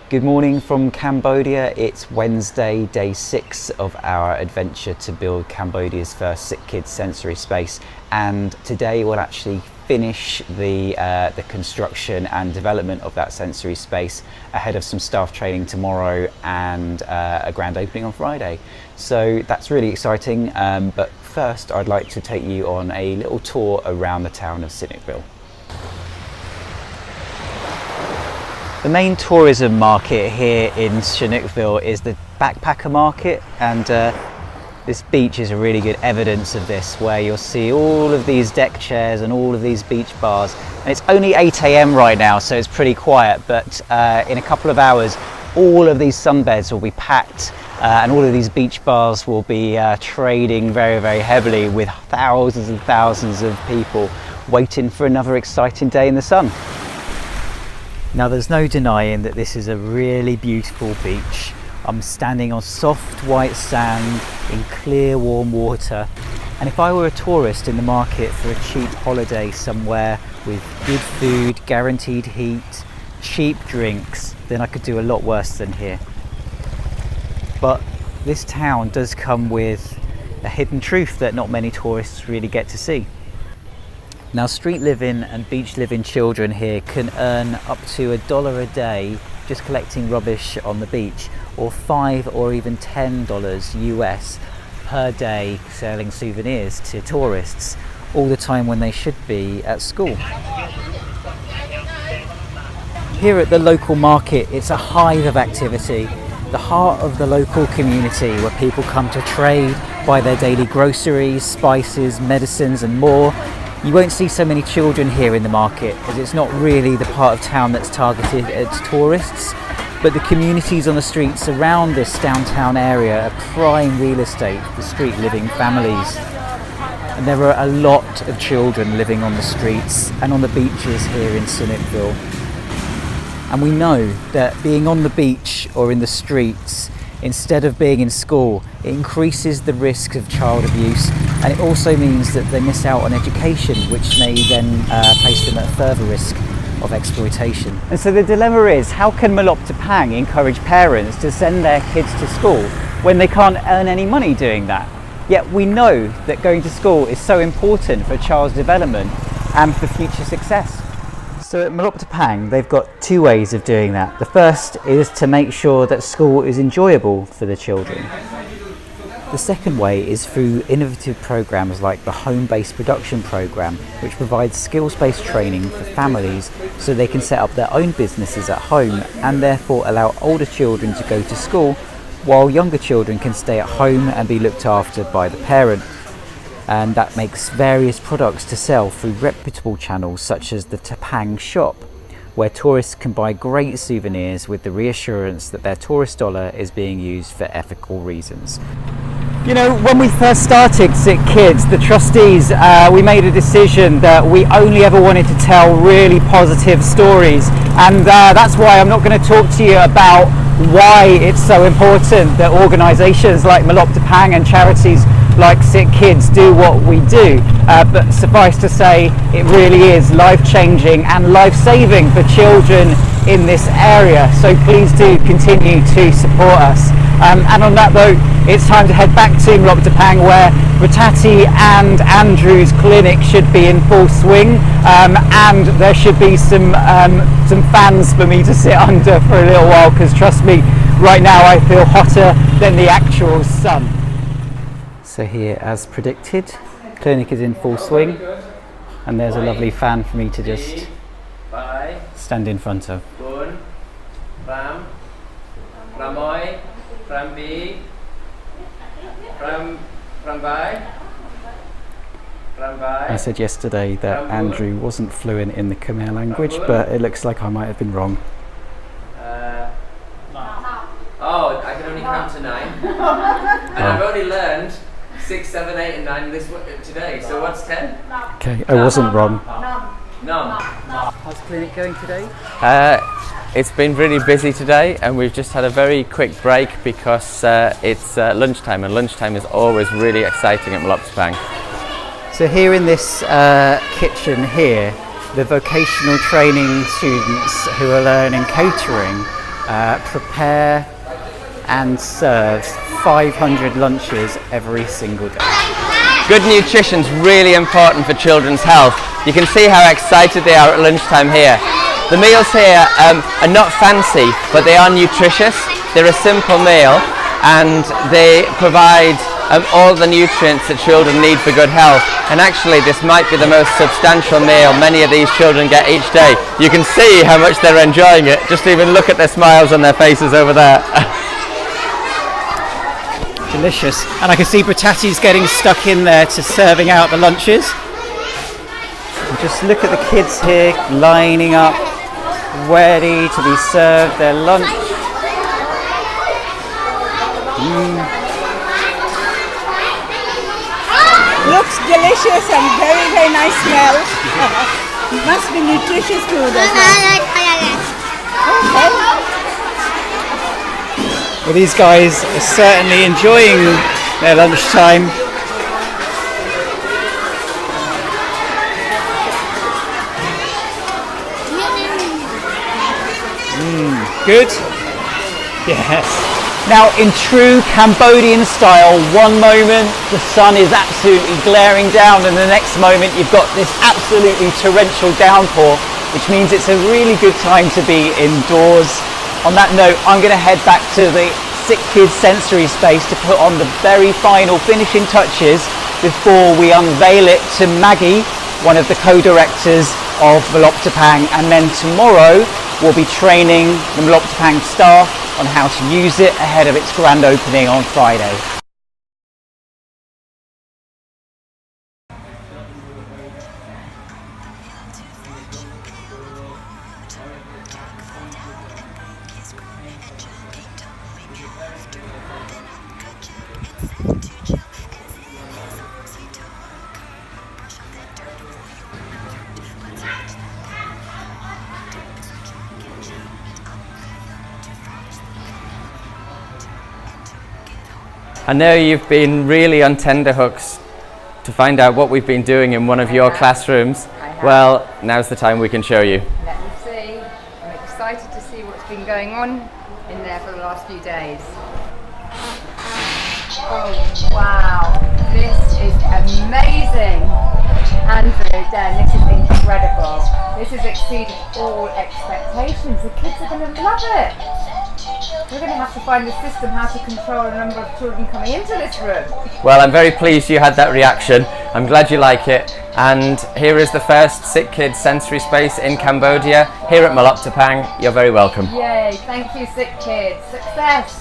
Good morning from Cambodia. It's Wednesday, day 6 of our adventure to build Cambodia's first SicKids sensory space, and today we'll actually finish the construction and development of that sensory space ahead of some staff training tomorrow and a grand opening on Friday. So that's really exciting, but first I'd like to take you on a little tour around the town of SicKids. The main tourism market here in SicKids is the backpacker market, and this beach is a really good evidence of this, where you'll see all of these deck chairs and all of these beach bars. And it's only 8 AM right now, so it's pretty quiet, but in a couple of hours all of these sunbeds will be packed and all of these beach bars will be trading very, very heavily, with thousands and thousands of people waiting for another exciting day in the sun. Now, there's no denying that this is a really beautiful beach. I'm standing on soft white sand in clear warm water, and if I were a tourist in the market for a cheap holiday somewhere with good food, guaranteed heat, cheap drinks, then I could do a lot worse than here. But this town does come with a hidden truth that not many tourists really get to see. Now, street living and beach living children here can earn up to $1 a day just collecting rubbish on the beach, or $5 or even $10 US per day selling souvenirs to tourists, all the time when they should be at school. Here at the local market, it's a hive of activity, the heart of the local community, where people come to trade, buy their daily groceries, spices, medicines and more. You won't see so many children here in the market, as it's not really the part of town that's targeted at tourists, but the communities on the streets around this downtown area are prime real estate for street living families. And there are a lot of children living on the streets and on the beaches here in SicKids. And we know that being on the beach or in the streets instead of being in school, it increases the risk of child abuse, and it also means that they miss out on education, which may then place them at further risk of exploitation. And so the dilemma is, how can Malopta Pang encourage parents to send their kids to school when they can't earn any money doing that? Yet we know that going to school is so important for a child's development and for future success. So at Malopta Pang, they've got two ways of doing that. The first is to make sure that school is enjoyable for the children. The second way is through innovative programs like the home-based production program, which provides skills-based training for families so they can set up their own businesses at home, and therefore allow older children to go to school while younger children can stay at home and be looked after by the parent. And that makes various products to sell through reputable channels such as the Tapang shop, where tourists can buy great souvenirs with the reassurance that their tourist dollar is being used for ethical reasons. You know, when we first started SicKids, the trustees, we made a decision that we only ever wanted to tell really positive stories, and that's why I'm not going to talk to you about why it's so important that organisations like Malopta Pang and charities like SicKids do what we do, but suffice to say, it really is life-changing and life-saving for children in this area, so please do continue to support us. And on that note, it's time to head back to Malopta Pang, where Ratati and Andrew's clinic should be in full swing, and there should be some fans for me to sit under for a little while, because trust me, right now I feel hotter than the actual sun. So here, as predicted, clinic is in full swing, and there's a lovely fan for me to just stand in front of. I said yesterday that Andrew wasn't fluent in the Khmer language, but it looks like I might have been wrong. Oh, I can only count to 9. And I've only learned 6, 7, 8 and 9 today, so what's 10? Okay, I wasn't wrong. No. How's the clinic going today? It's been really busy today, and we've just had a very quick break because it's lunchtime, and lunchtime is always really exciting at Malopta Pang. So here in this kitchen here, the vocational training students who are learning catering prepare and serve 500 lunches every single day. Good nutrition is really important for children's health. You can see how excited they are at lunchtime here. The meals here are not fancy, but they are nutritious. They're a simple meal and they provide all the nutrients that children need for good health. And actually this might be the most substantial meal many of these children get each day. You can see how much they're enjoying it. Just even look at their smiles on their faces over there. Delicious. And I can see Bratati's getting stuck in there to serving out the lunches. And just look at the kids here lining up, ready to be served their lunch. Looks delicious and very, very nice smell. Must be nutritious food as well. Well, these guys are certainly enjoying their lunchtime. Good? Yes. Now, in true Cambodian style, one moment the sun is absolutely glaring down and the next moment you've got this absolutely torrential downpour, which means it's a really good time to be indoors. On that note, I'm going to head back to the SicKids sensory space to put on the very final finishing touches before we unveil it to Maggie, one of the co-directors of Mloptapang, and then tomorrow we'll be training the Mloptapang staff on how to use it ahead of its grand opening on Friday. I know you've been really on tenterhooks to find out what we've been doing in one of your classrooms. Well, now's the time we can show you. Let me see. I'm excited to see what's been going on in there for the last few days. Oh wow, this is amazing. Andrew, Dan, this is incredible. This has exceeded all expectations. The kids are going to love it. We're going to have to find a system how to control the number of children coming into this room. Well, I'm very pleased you had that reaction. I'm glad you like it. And here is the first SicKids sensory space in Cambodia, here at Mloptapang. You're very welcome. Yay, thank you SicKids. Success!